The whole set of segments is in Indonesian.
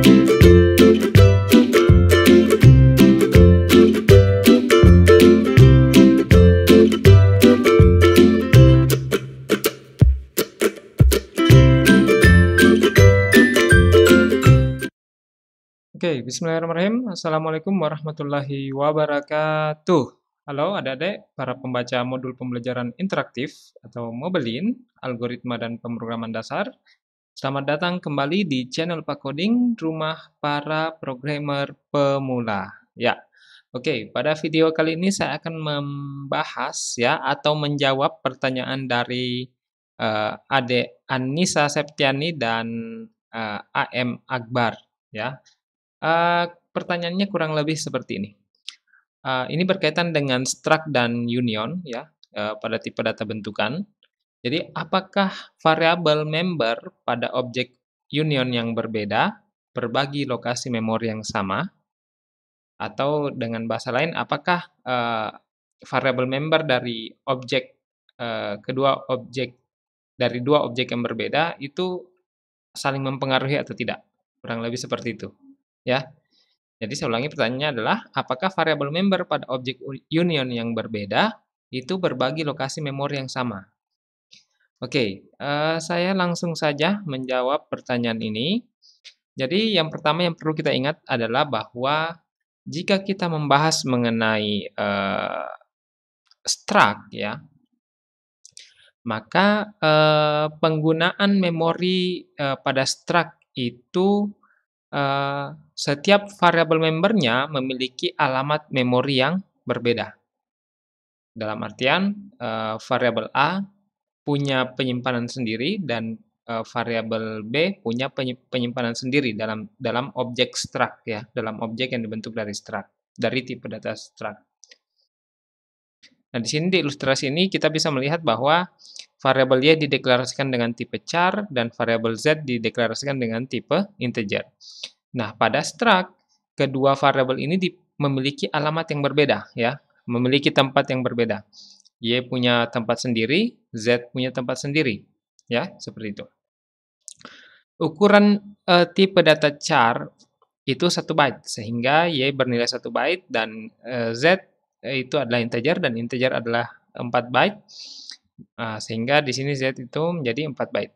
Oke, bismillahirrahmanirrahim. Assalamualaikum warahmatullahi wabarakatuh. Halo adik-adik, para pembaca modul pembelajaran interaktif atau Modelin, algoritma dan pemrograman dasar. Selamat datang kembali di channel Pak Coding, rumah para programmer pemula. Ya, oke. Pada video kali ini saya akan membahas ya atau menjawab pertanyaan dari adik Anissa Septiani dan AM Akbar. Ya, pertanyaannya kurang lebih seperti ini. Ini berkaitan dengan struct dan union ya, pada tipe data bentukan. Jadi, apakah variabel member pada objek union yang berbeda berbagi lokasi memori yang sama? Atau dengan bahasa lain, apakah variabel member dari objek kedua objek dari dua objek yang berbeda itu saling mempengaruhi atau tidak? Kurang lebih seperti itu, ya. Jadi saya ulangi pertanyaannya adalah, apakah variabel member pada objek union yang berbeda itu berbagi lokasi memori yang sama? Oke, saya langsung saja menjawab pertanyaan ini. Jadi yang pertama yang perlu kita ingat adalah bahwa jika kita membahas mengenai struct ya, maka penggunaan memori pada struct itu setiap variabel membernya memiliki alamat memori yang berbeda. Dalam artian, variabel A punya penyimpanan sendiri dan variabel B punya penyimpanan sendiri dalam objek struct ya, dalam objek yang dibentuk dari struct, dari tipe data struct. Nah, di sini di ilustrasi ini kita bisa melihat bahwa variabel Y dideklarasikan dengan tipe char dan variabel Z dideklarasikan dengan tipe integer. Nah, pada struct, kedua variabel ini memiliki alamat yang berbeda, ya, memiliki tempat yang berbeda. Y punya tempat sendiri, Z punya tempat sendiri, ya, seperti itu. Ukuran tipe data char itu 1 byte, sehingga Y bernilai 1 byte dan Z itu adalah integer dan integer adalah 4 byte, sehingga di sini Z itu menjadi 4 byte.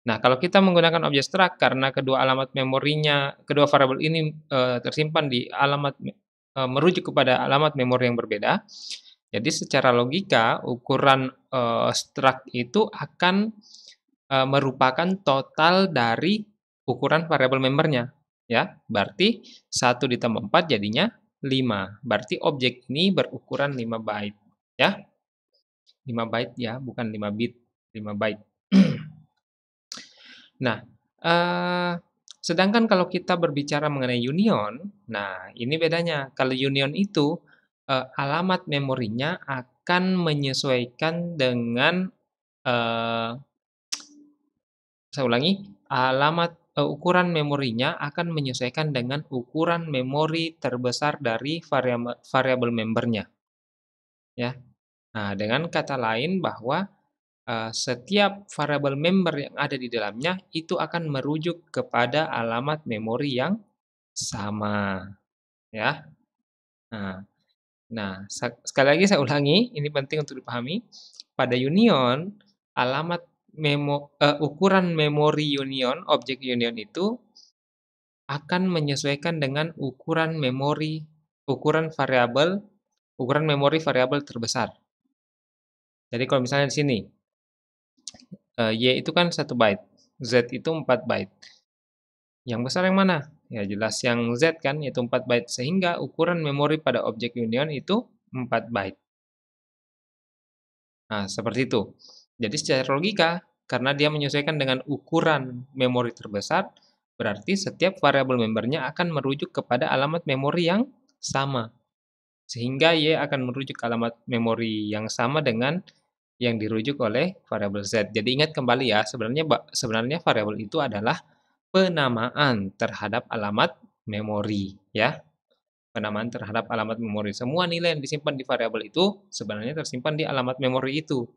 Nah, kalau kita menggunakan objek struct karena kedua alamat memorinya, kedua variabel ini tersimpan di alamat merujuk kepada alamat memori yang berbeda. Jadi secara logika ukuran struct itu akan merupakan total dari ukuran variabel membernya, ya. Berarti 1 ditambah 4 jadinya 5. Berarti objek ini berukuran 5 byte, ya. 5 byte ya, bukan 5 bit, 5 byte. Nah, sedangkan kalau kita berbicara mengenai union, nah ini bedanya. Kalau union itu alamat memorinya akan menyesuaikan dengan saya ulangi, ukuran memorinya akan menyesuaikan dengan ukuran memori terbesar dari variabel membernya. Ya. Nah, dengan kata lain bahwa setiap variabel member yang ada di dalamnya itu akan merujuk kepada alamat memori yang sama, ya. Nah, sekali lagi saya ulangi, ini penting untuk dipahami. Pada union, ukuran memori union, objek union itu akan menyesuaikan dengan ukuran memori variabel terbesar. Jadi kalau misalnya di sini Y itu kan 1 byte, Z itu 4 byte. Yang besar yang mana? Ya jelas yang Z kan, yaitu 4 byte. Sehingga ukuran memori pada objek union itu 4 byte. Nah, seperti itu. Jadi secara logika, karena dia menyesuaikan dengan ukuran memori terbesar, berarti setiap variabel membernya akan merujuk kepada alamat memori yang sama. Sehingga Y akan merujuk ke alamat memori yang sama dengan yang dirujuk oleh variabel Z. Jadi ingat kembali ya, sebenarnya variabel itu adalah penamaan terhadap alamat memori, ya. Penamaan terhadap alamat memori. Semua nilai yang disimpan di variabel itu sebenarnya tersimpan di alamat memori itu.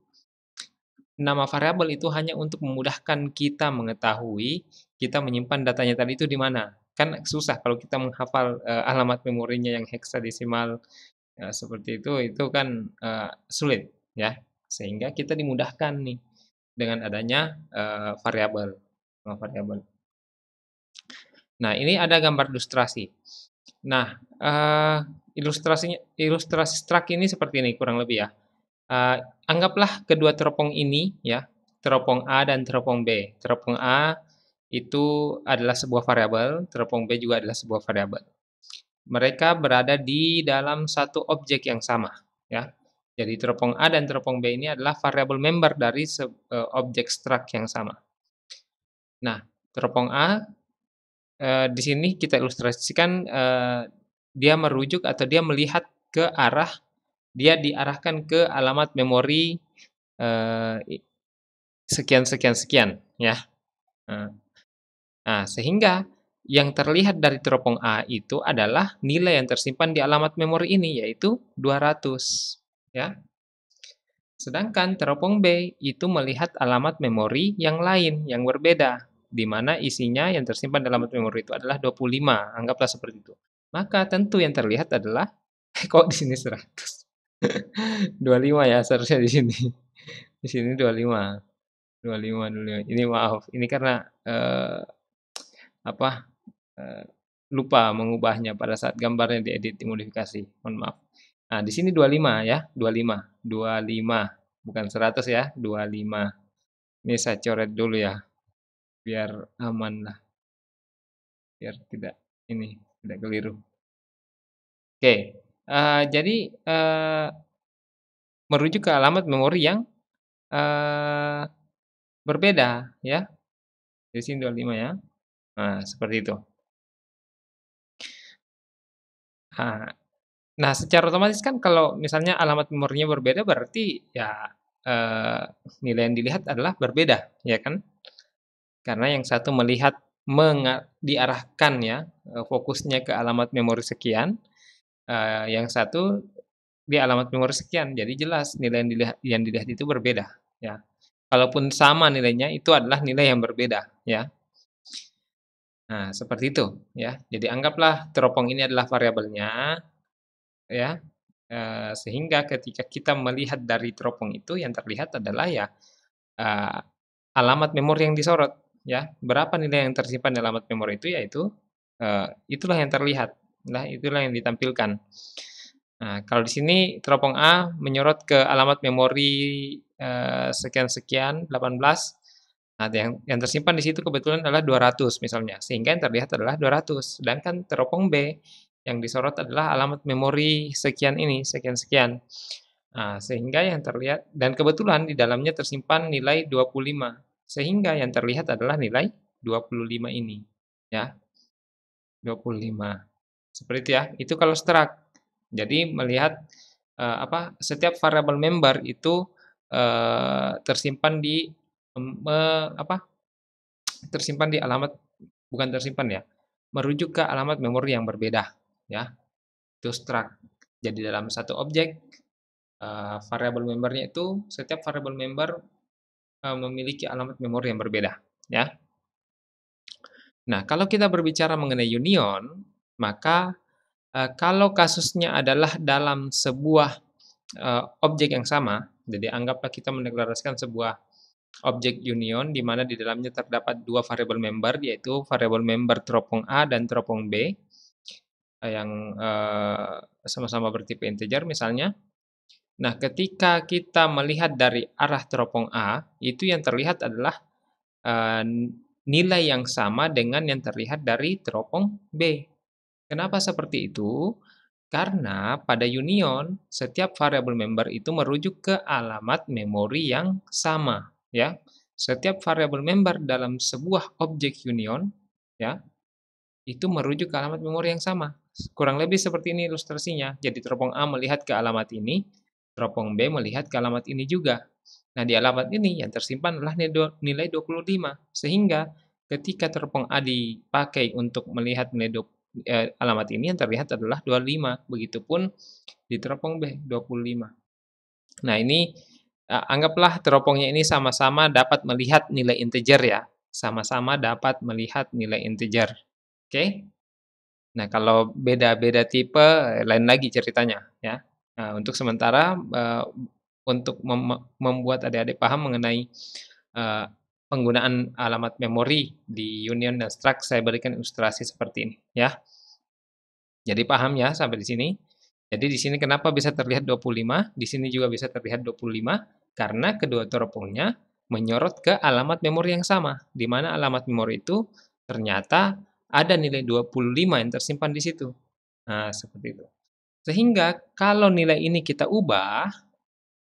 Nama variabel itu hanya untuk memudahkan kita mengetahui kita menyimpan datanya tadi itu di mana. Kan susah kalau kita menghafal, alamat memorinya yang heksadesimal, seperti itu kan, sulit ya. Sehingga kita dimudahkan nih dengan adanya, variabel, variabel. Nah, ini ada gambar ilustrasi. Nah, ilustrasi struct ini seperti ini kurang lebih ya. Anggaplah kedua teropong ini ya, teropong A dan teropong B. Teropong A itu adalah sebuah variabel, teropong B juga adalah sebuah variabel. Mereka berada di dalam satu objek yang sama, ya. Jadi teropong A dan teropong B ini adalah variabel member dari objek struct yang sama. Nah, teropong A, di sini kita ilustrasikan, dia merujuk atau dia melihat ke arah, dia diarahkan ke alamat memori, sekian sekian sekian, ya. Nah, sehingga yang terlihat dari teropong A itu adalah nilai yang tersimpan di alamat memori ini, yaitu 200, ya. Sedangkan teropong B itu melihat alamat memori yang lain, yang berbeda, di mana isinya yang tersimpan dalam alamat memori itu adalah 25, anggaplah seperti itu. Maka tentu yang terlihat adalah kok di sini 100? 25 ya seharusnya di sini. Di sini 25. 25 dulu. Ini maaf, ini karena apa, lupa mengubahnya pada saat gambarnya diedit, dimodifikasi, mohon maaf. Nah, di sini 25 ya, 25, 25, bukan 100 ya, 25. Ini saya coret dulu ya, biar aman lah, biar tidak ini, tidak keliru. Oke, jadi merujuk ke alamat memori yang berbeda ya. Di sini 25 ya. Nah, seperti itu. Nah, secara otomatis kan kalau misalnya alamat memorinya berbeda berarti ya, nilai yang dilihat adalah berbeda, ya kan? Karena yang satu melihat diarahkan ya, fokusnya ke alamat memori sekian, yang satu di alamat memori sekian. Jadi jelas nilai yang dilihat itu berbeda, ya. Kalaupun sama nilainya, itu adalah nilai yang berbeda, ya. Nah, seperti itu, ya. Jadi anggaplah teropong ini adalah variabelnya, ya, sehingga ketika kita melihat dari teropong itu yang terlihat adalah ya, eee, alamat memori yang disorot, ya. Berapa nilai yang tersimpan di alamat memori itu, yaitu, itulah yang terlihat. Nah, itulah yang ditampilkan. Nah, kalau di sini teropong A menyorot ke alamat memori, sekian-sekian 18. Nah, yang tersimpan di situ kebetulan adalah 200 misalnya, sehingga yang terlihat adalah 200. Sedangkan teropong B yang disorot adalah alamat memori sekian ini, sekian-sekian. Nah, sehingga yang terlihat dan kebetulan di dalamnya tersimpan nilai 25, sehingga yang terlihat adalah nilai 25 ini, ya, 25. Seperti itu ya, itu kalau struct. Jadi melihat, setiap variabel member itu, tersimpan di, apa, tersimpan di alamat, bukan tersimpan ya, merujuk ke alamat memori yang berbeda, ya, itu struct. Jadi dalam satu objek, variabel membernya itu, setiap variabel member, memiliki alamat memori yang berbeda, ya. Nah, kalau kita berbicara mengenai union, maka, kalau kasusnya adalah dalam sebuah, objek yang sama, jadi anggaplah kita mendeklarasikan sebuah objek union di mana di dalamnya terdapat dua variabel member, yaitu variabel member teropong A dan teropong B, yang, sama-sama bertipe integer misalnya. Nah, ketika kita melihat dari arah teropong A, itu yang terlihat adalah, nilai yang sama dengan yang terlihat dari teropong B. Kenapa seperti itu? Karena pada union, setiap variabel member itu merujuk ke alamat memori yang sama, ya. Setiap variabel member dalam sebuah objek union, ya, itu merujuk ke alamat memori yang sama. Kurang lebih seperti ini ilustrasinya. Jadi teropong A melihat ke alamat ini, teropong B melihat ke alamat ini juga. Nah, di alamat ini yang tersimpan adalah nilai 25. Sehingga ketika teropong A dipakai untuk melihat alamat ini yang terlihat adalah 25. Begitupun di teropong B 25. Nah, ini anggaplah teropongnya ini sama-sama dapat melihat nilai integer ya. Sama-sama dapat melihat nilai integer. Oke? Nah, kalau beda-beda tipe, lain lagi ceritanya, ya. Nah, untuk sementara, untuk membuat adik-adik paham mengenai, eee, penggunaan alamat memori di union dan struct, saya berikan ilustrasi seperti ini, ya. Jadi paham ya sampai di sini? Jadi di sini kenapa bisa terlihat 25, di sini juga bisa terlihat 25, karena kedua teropongnya menyorot ke alamat memori yang sama, di mana alamat memori itu ternyata ada nilai 25 yang tersimpan di situ. Nah, seperti itu. Sehingga kalau nilai ini kita ubah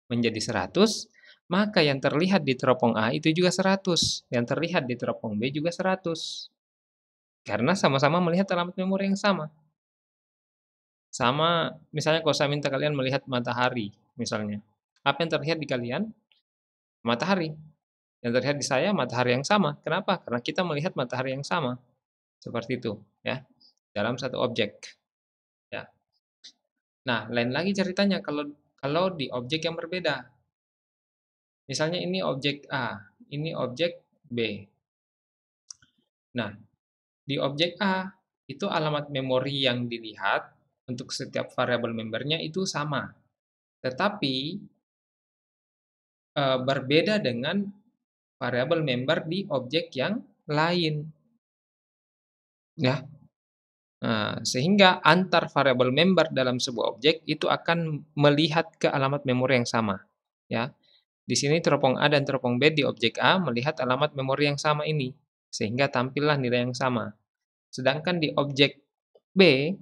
menjadi 100, maka yang terlihat di teropong A itu juga 100, yang terlihat di teropong B juga 100. Karena sama-sama melihat alamat memori yang sama. Sama misalnya kalau saya minta kalian melihat matahari misalnya. Apa yang terlihat di kalian? Matahari. Yang terlihat di saya matahari yang sama. Kenapa? Karena kita melihat matahari yang sama. Seperti itu, ya. Dalam satu objek, ya. Nah, lain lagi ceritanya kalau kalau di objek yang berbeda. Misalnya ini objek A, ini objek B. Nah, di objek A itu alamat memori yang dilihat untuk setiap variabel membernya itu sama. Tetapi berbeda dengan variabel member di objek yang lain, ya. Nah, sehingga antar variabel member dalam sebuah objek itu akan melihat ke alamat memori yang sama, ya. Di sini teropong A dan teropong B di objek A melihat alamat memori yang sama ini, sehingga tampillah nilai yang sama. Sedangkan di objek B,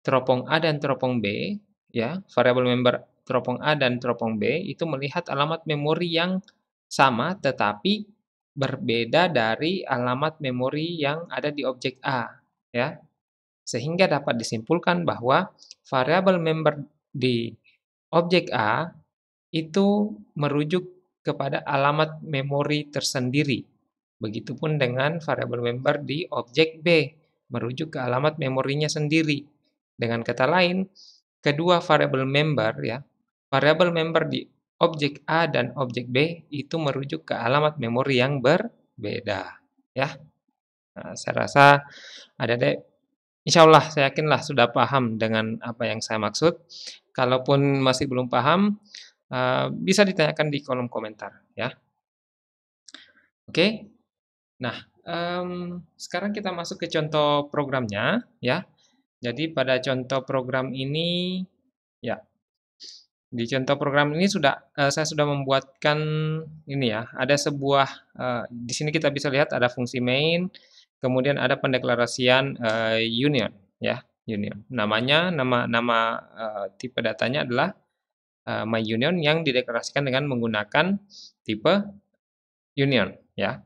teropong A dan teropong B, ya, variabel member teropong A dan teropong B itu melihat alamat memori yang sama, tetapi berbeda dari alamat memori yang ada di objek A, ya. Sehingga dapat disimpulkan bahwa variabel member di objek A itu merujuk kepada alamat memori tersendiri. Begitupun dengan variabel member di objek B, merujuk ke alamat memorinya sendiri. Dengan kata lain, kedua variabel member ya, variabel member di objek A dan objek B itu merujuk ke alamat memori yang berbeda, ya. Nah, saya rasa adik-adik insyaallah saya yakinlah sudah paham dengan apa yang saya maksud. Kalaupun masih belum paham, bisa ditanyakan di kolom komentar ya. Oke. Nah, sekarang kita masuk ke contoh programnya ya. Jadi pada contoh program ini ya, di contoh program ini saya sudah membuatkan ini ya, ada sebuah, di sini kita bisa lihat ada fungsi main, kemudian ada pendeklarasian, union ya, union. Nama nama, tipe datanya adalah, myUnion yang dideklarasikan dengan menggunakan tipe union ya.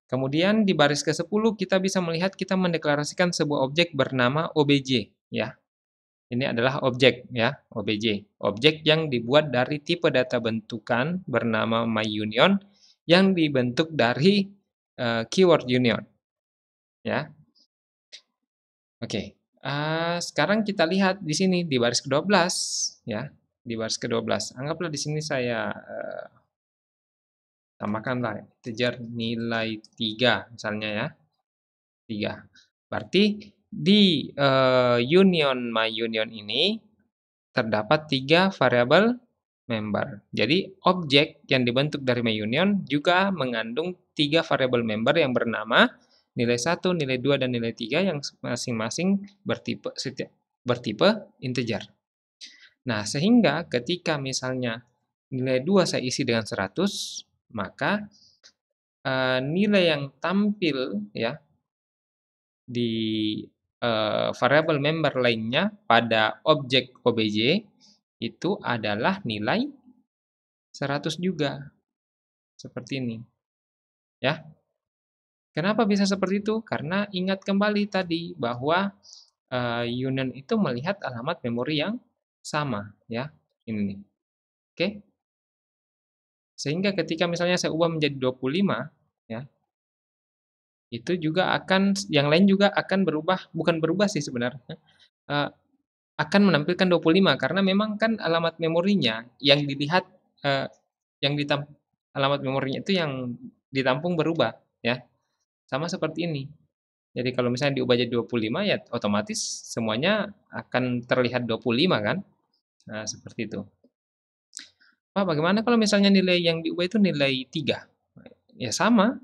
Kemudian di baris ke-10 kita bisa melihat kita mendeklarasikan sebuah objek bernama obj ya. Ini adalah objek ya, obj. Objek yang dibuat dari tipe data bentukan bernama myUnion yang dibentuk dari keyword union ya. Oke. Sekarang kita lihat di sini di baris ke-12 ya, di baris ke-12. Anggaplah di sini saya tambahkanlah integer nilai 3 misalnya ya. 3. Berarti di union myUnion ini terdapat 3 variabel member. Jadi objek yang dibentuk dari myUnion juga mengandung 3 variabel member yang bernama nilai 1, nilai 2, dan nilai 3 yang masing-masing bertipe integer. Nah, sehingga ketika misalnya nilai 2 saya isi dengan 100, maka nilai yang tampil ya di variabel member lainnya pada objek obj itu adalah nilai 100 juga. Seperti ini. Ya. Kenapa bisa seperti itu? Karena ingat kembali tadi bahwa union itu melihat alamat memori yang sama ya. Ini nih. Oke? Sehingga ketika misalnya saya ubah menjadi 25 ya, itu juga akan yang lain juga akan berubah, bukan berubah sih sebenarnya. eh, akan menampilkan 25 karena memang kan alamat memorinya yang dilihat eh, yang alamat memorinya itu yang ditampung berubah ya. Sama seperti ini. Jadi kalau misalnya diubah jadi 25 ya otomatis semuanya akan terlihat 25 kan? Nah, seperti itu. Pak, bagaimana kalau misalnya nilai yang diubah itu nilai 3? Ya sama,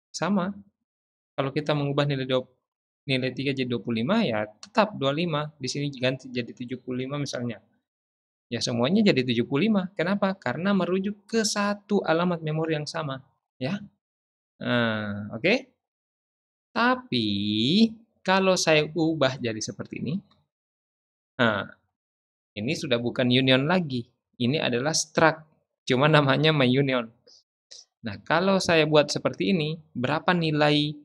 sama. Kalau kita mengubah nilai 3 jadi 25 ya tetap 25. Di sini ganti jadi 75 misalnya. Ya semuanya jadi 75. Kenapa? Karena merujuk ke satu alamat memori yang sama, ya. Nah, oke. Tapi kalau saya ubah jadi seperti ini, nah ini sudah bukan union lagi. Ini adalah struct. Cuma namanya my union. Nah, kalau saya buat seperti ini, berapa nilai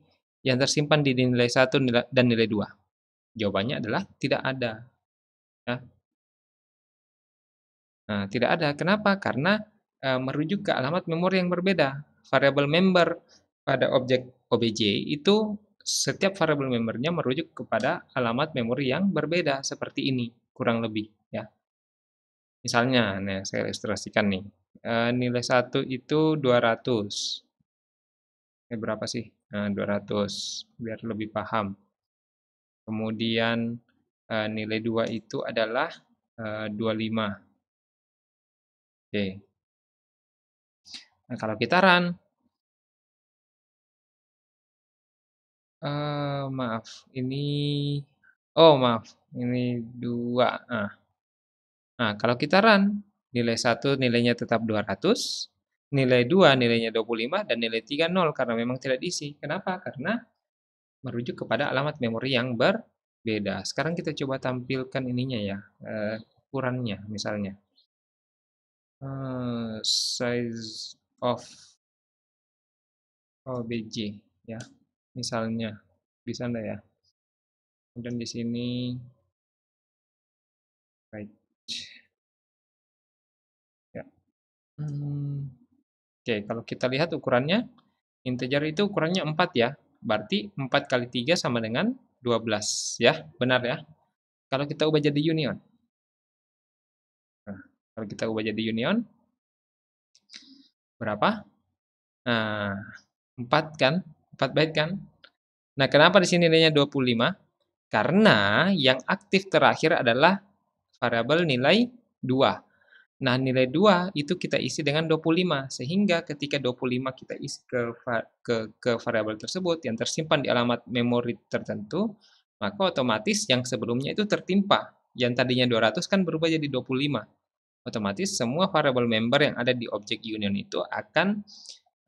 yang tersimpan di nilai satu dan nilai 2? Jawabannya adalah tidak ada. Ya. Nah, tidak ada. Kenapa? Karena merujuk ke alamat memori yang berbeda. Variabel member pada objek obj itu setiap variabel membernya merujuk kepada alamat memori yang berbeda seperti ini, kurang lebih ya. Misalnya, nah saya ilustrasikan nih. Nilai satu itu 200. Berapa sih? Nah, 200 biar lebih paham. Kemudian nilai 2 itu adalah 25. Oke. Nah, kalau kita run, maaf, ini oh maaf, ini 2. Nah, kalau kita run, nilai satu nilainya tetap 200, nilai 2 nilainya 25, dan nilai 3 0 karena memang tidak diisi. Kenapa? Karena merujuk kepada alamat memori yang berbeda. Sekarang kita coba tampilkan ininya ya, ukurannya misalnya. Size of OBJ ya, misalnya di sana ya. Kemudian di sini right. Ya. Oke, kalau kita lihat ukurannya, integer itu ukurannya 4 ya. Berarti 4 kali 3 sama dengan 12 ya, benar ya. Kalau kita ubah jadi union. Nah, kalau kita ubah jadi union, berapa? Nah, 4 kan? 4 byte kan? Nah, kenapa di sini nilainya 25? Karena yang aktif terakhir adalah variabel nilai 2. Nah, nilai 2 itu kita isi dengan 25, sehingga ketika 25 kita isi ke variabel tersebut yang tersimpan di alamat memori tertentu, maka otomatis yang sebelumnya itu tertimpa. Yang tadinya 200 kan berubah jadi 25. Otomatis semua variabel member yang ada di objek union itu akan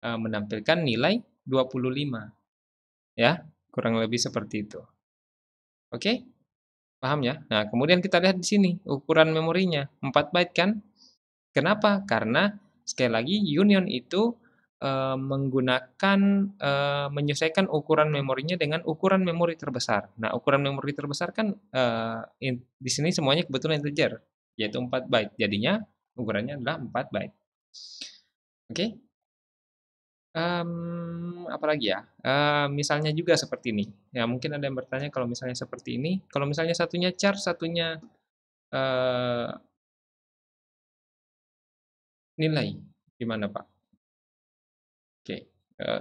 menampilkan nilai 25. Ya, kurang lebih seperti itu. Oke? Paham ya? Nah, kemudian kita lihat di sini ukuran memorinya 4 byte kan? Kenapa? Karena sekali lagi union itu menggunakan menyesuaikan ukuran memorinya dengan ukuran memori terbesar. Nah, ukuran memori terbesar kan di sini semuanya kebetulan integer, yaitu 4 byte. Jadinya ukurannya adalah 4 byte. Oke? Apalagi ya? Misalnya juga seperti ini. Ya, mungkin ada yang bertanya kalau misalnya seperti ini, kalau misalnya satunya char, satunya nilai, gimana Pak? Oke,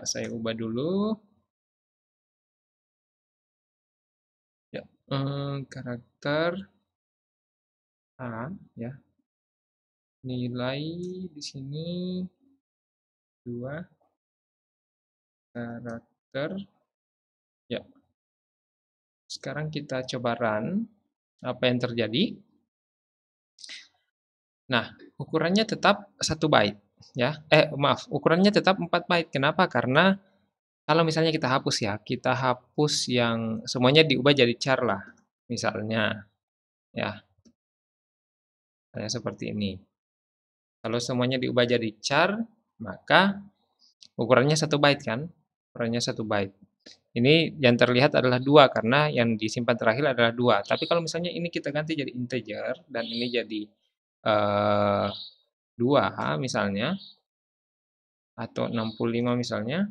saya ubah dulu. Ya, karakter A ya. Nilai di sini 2 karakter. Ya, sekarang kita coba run. Apa yang terjadi? Nah, ukurannya tetap 1 byte ya. Maaf, ukurannya tetap 4 byte. Kenapa? Karena kalau misalnya kita hapus ya, kita hapus yang semuanya diubah jadi char lah. Misalnya ya, kayak seperti ini. Kalau semuanya diubah jadi char, maka ukurannya 1 byte kan? Ukurannya 1 byte. Ini yang terlihat adalah 2 karena yang disimpan terakhir adalah 2. Tapi kalau misalnya ini kita ganti jadi integer dan ini jadi 2 misalnya atau 65 misalnya,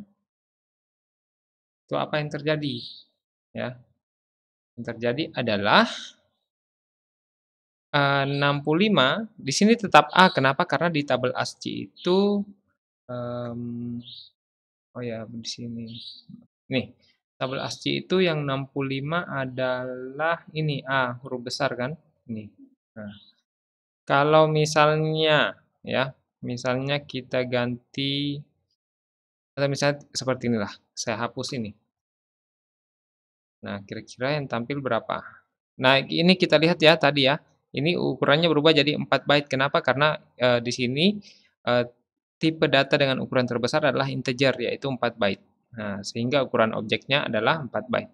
itu apa yang terjadi? Ya, yang terjadi adalah 65 di sini tetap A. Kenapa? Karena di tabel ASCII itu oh ya di sini. Nih, Tabel ASCII itu yang 65 adalah ini A, huruf besar kan? Ini. Nah, kalau misalnya ya, misalnya kita ganti atau misalnya seperti inilah, saya hapus ini. Nah, kira-kira yang tampil berapa? Nah, ini kita lihat ya tadi ya, ini ukurannya berubah jadi 4 byte. Kenapa? Karena, di sini, eee, tipe data dengan ukuran terbesar adalah integer, yaitu 4 byte. Nah, sehingga ukuran objeknya adalah 4 byte.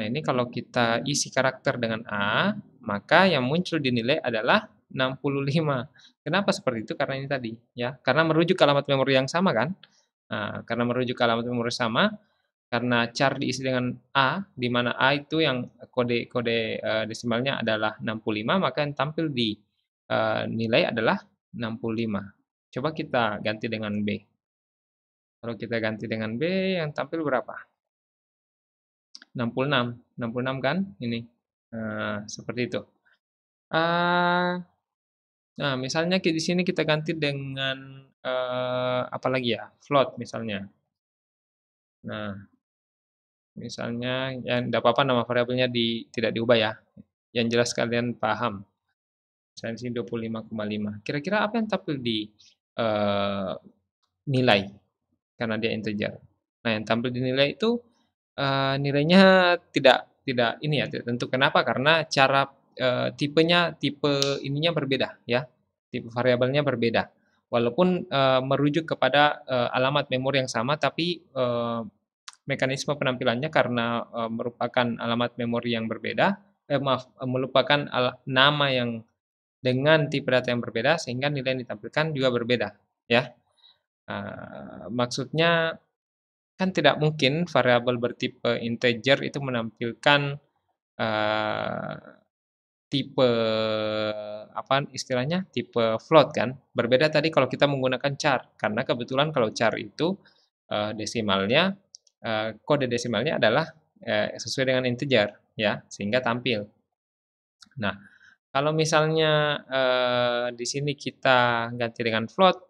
Nah, ini kalau kita isi karakter dengan A, maka yang muncul di nilai adalah 65. Kenapa seperti itu? Karena ini tadi, ya, karena merujuk ke alamat memori yang sama kan? Nah, karena merujuk ke alamat memori sama, karena char diisi dengan A, di mana A itu yang kode-kode, desimalnya adalah 65, maka yang tampil di, nilai adalah 65. Coba kita ganti dengan B. Kalau kita ganti dengan B, yang tampil berapa? 66. 66 kan? Ini. Nah, seperti itu. Ah, nah, misalnya di sini kita ganti dengan, apa lagi ya? Float misalnya. Nah, misalnya ya enggak apa-apa nama variabelnya tidak diubah ya. Yang jelas kalian paham. Misalnya di sini 25,5. Kira-kira apa yang tampil di eh, nilai karena dia integer. Nah, yang tampil di nilai itu nilainya tidak tidak ini ya, tidak tentu. Kenapa? Karena cara tipenya tipe ininya berbeda ya. Tipe variabelnya berbeda. Walaupun merujuk kepada alamat memori yang sama tapi mekanisme penampilannya karena merupakan alamat memori yang berbeda, maaf, merupakan nama yang dengan tipe data yang berbeda sehingga nilai yang ditampilkan juga berbeda, ya. Maksudnya kan tidak mungkin variabel bertipe integer itu menampilkan, eee, tipe apa istilahnya, tipe float kan. Berbeda tadi kalau kita menggunakan char, karena kebetulan kalau char itu, desimalnya, kode desimalnya adalah, sesuai dengan integer ya, sehingga tampil. Nah, kalau misalnya, di sini kita ganti dengan float,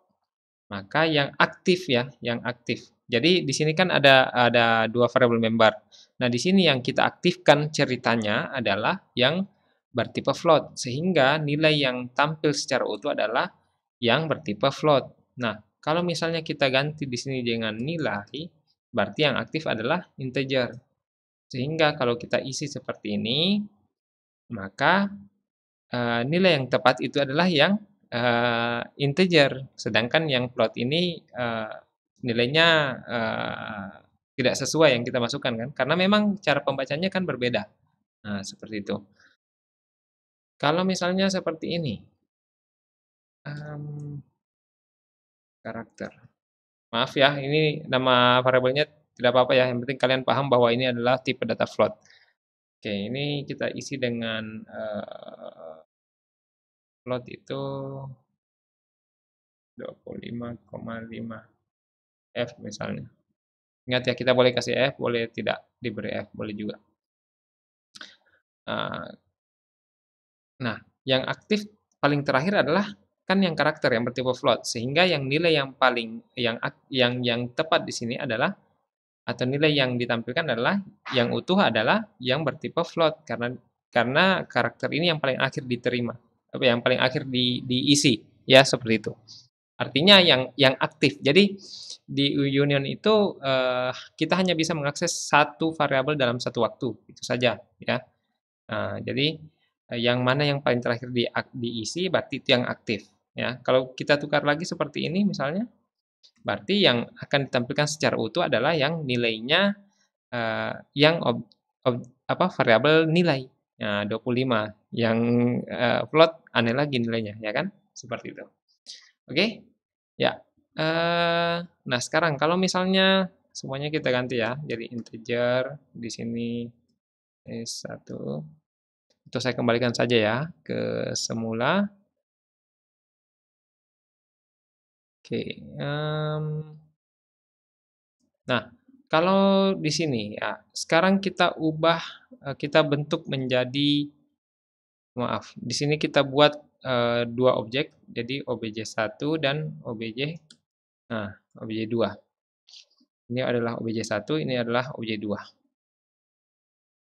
maka yang aktif ya, yang aktif. Jadi di sini kan ada 2 variabel member. Nah, di sini yang kita aktifkan ceritanya adalah yang bertipe float, sehingga nilai yang tampil secara utuh adalah yang bertipe float. Nah, kalau misalnya kita ganti di sini dengan nilai, berarti yang aktif adalah integer. Sehingga kalau kita isi seperti ini, maka nilai yang tepat itu adalah yang, integer, sedangkan yang float ini, nilainya, tidak sesuai yang kita masukkan kan, karena memang cara pembacanya kan berbeda. Nah, seperti itu. Kalau misalnya seperti ini, mmm, karakter. Maaf ya, ini nama variabelnya tidak apa-apa ya, yang penting kalian paham bahwa ini adalah tipe data float. Oke, ini kita isi dengan, float itu 25,5 F misalnya. Ingat ya, kita boleh kasih F, boleh tidak diberi F, boleh juga. Eee, nah, yang aktif paling terakhir adalah kan yang karakter yang bertipe float, sehingga yang nilai yang paling yang tepat di sini adalah atau nilai yang ditampilkan adalah yang utuh adalah yang bertipe float karena karakter ini yang paling akhir diterima, apa yang paling akhir diisi, ya seperti itu. Artinya yang aktif. Jadi di union itu, kita hanya bisa mengakses satu variabel dalam satu waktu, itu saja ya. Jadi, yang mana yang paling terakhir diisi berarti itu yang aktif ya. Kalau kita tukar lagi seperti ini misalnya, berarti yang akan ditampilkan secara utuh adalah yang nilainya, yang variabel nilai. Nah, 25 yang, float aneh lagi nilainya ya kan, seperti itu. Oke? Ya, nah sekarang kalau misalnya semuanya kita ganti ya, jadi integer, di sini S1, itu saya kembalikan saja ya ke semula. Oke, nah kalau di sini ya, sekarang kita ubah, kita bentuk menjadi maaf, di sini kita buat, 2 objek, jadi obj1 dan obj2. Ini adalah obj1, ini adalah obj2.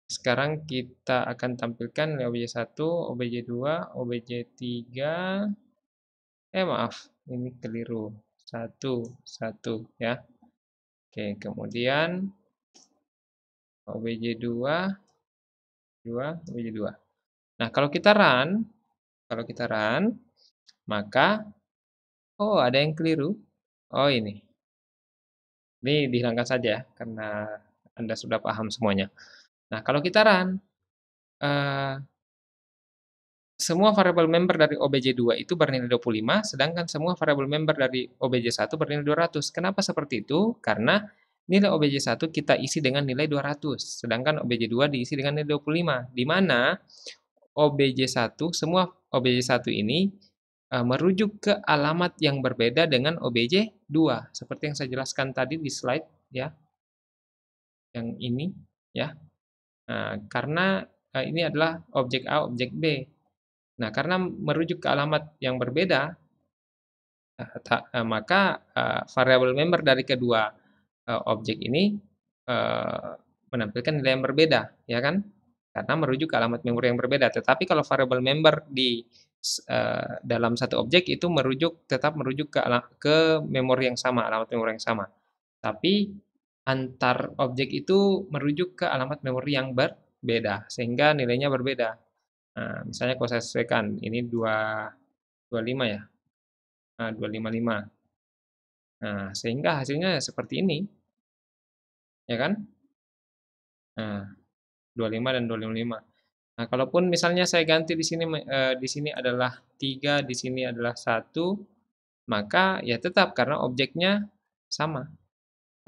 Sekarang kita akan tampilkan nilai obj1, obj2, obj3. Maaf, ini keliru. 1, 1 ya. Oke, kemudian obj2, 2, obj2. Nah, kalau kita run, maka ada yang keliru. Oh, ini. Ini dihilangkan saja karena Anda sudah paham semuanya. Nah, kalau kita run, eh, semua variabel member dari obj2 itu bernilai 25, sedangkan semua variabel member dari obj1 bernilai 200. Kenapa seperti itu? Karena nilai obj1 kita isi dengan nilai 200, sedangkan obj2 diisi dengan nilai 25, di mana obj1, semua obj1 ini merujuk ke alamat yang berbeda dengan obj2, seperti yang saya jelaskan tadi di slide ya, yang ini ya. Nah, karena ini adalah objek A, objek B. Nah, karena merujuk ke alamat yang berbeda, maka variabel member dari kedua objek ini menampilkan nilai yang berbeda, ya kan? Karena merujuk ke alamat memori yang berbeda. Tetapi kalau variabel member di dalam satu objek itu tetap merujuk ke memori yang sama, alamat memori yang sama. Tapi antar objek itu merujuk ke alamat memori yang berbeda, sehingga nilainya berbeda. Nah, misalnya kalau saya sesuaikan, ini 225 ya, 255. Nah, sehingga hasilnya seperti ini, ya kan? Nah, 25 dan 255. Nah, kalaupun misalnya saya ganti di sini adalah 3, di sini adalah 1, maka ya tetap karena objeknya sama.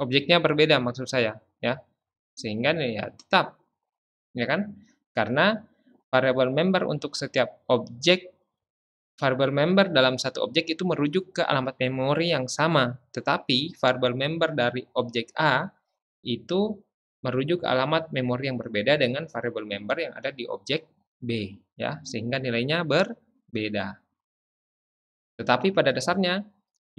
Objeknya berbeda maksud saya, ya. Sehingga ya tetap, ya kan? Karena variabel member untuk setiap objek, variabel member dalam satu objek itu merujuk ke alamat memori yang sama. Tetapi variabel member dari objek A itu merujuk ke alamat memori yang berbeda dengan variabel member yang ada di objek B, ya, sehingga nilainya berbeda. Tetapi pada dasarnya,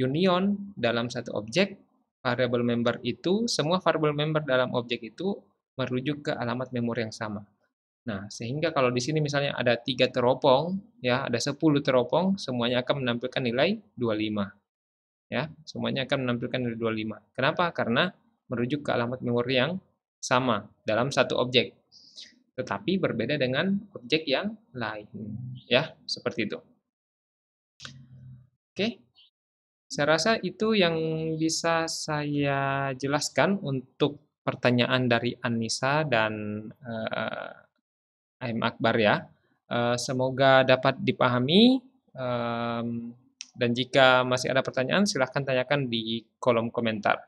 union dalam satu objek, variabel member itu, semua variabel member dalam objek itu merujuk ke alamat memori yang sama. Nah, sehingga kalau di sini misalnya ada 3 teropong, ya, ada 10 teropong, semuanya akan menampilkan nilai 25. Ya, semuanya akan menampilkan nilai 25. Kenapa? Karena merujuk ke alamat memori yang sama dalam satu objek, tetapi berbeda dengan objek yang lain. Ya, seperti itu. Oke, saya rasa itu yang bisa saya jelaskan untuk pertanyaan dari Anissa dan AM Akbar ya. Semoga dapat dipahami, dan jika masih ada pertanyaan silahkan tanyakan di kolom komentar.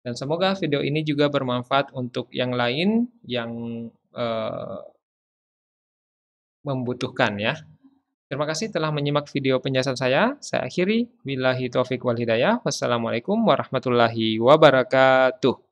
Dan semoga video ini juga bermanfaat untuk yang lain yang membutuhkan ya. Terima kasih telah menyimak video penjelasan saya. Saya akhiri. Billahi taufiq wal hidayah. Wassalamualaikum warahmatullahi wabarakatuh.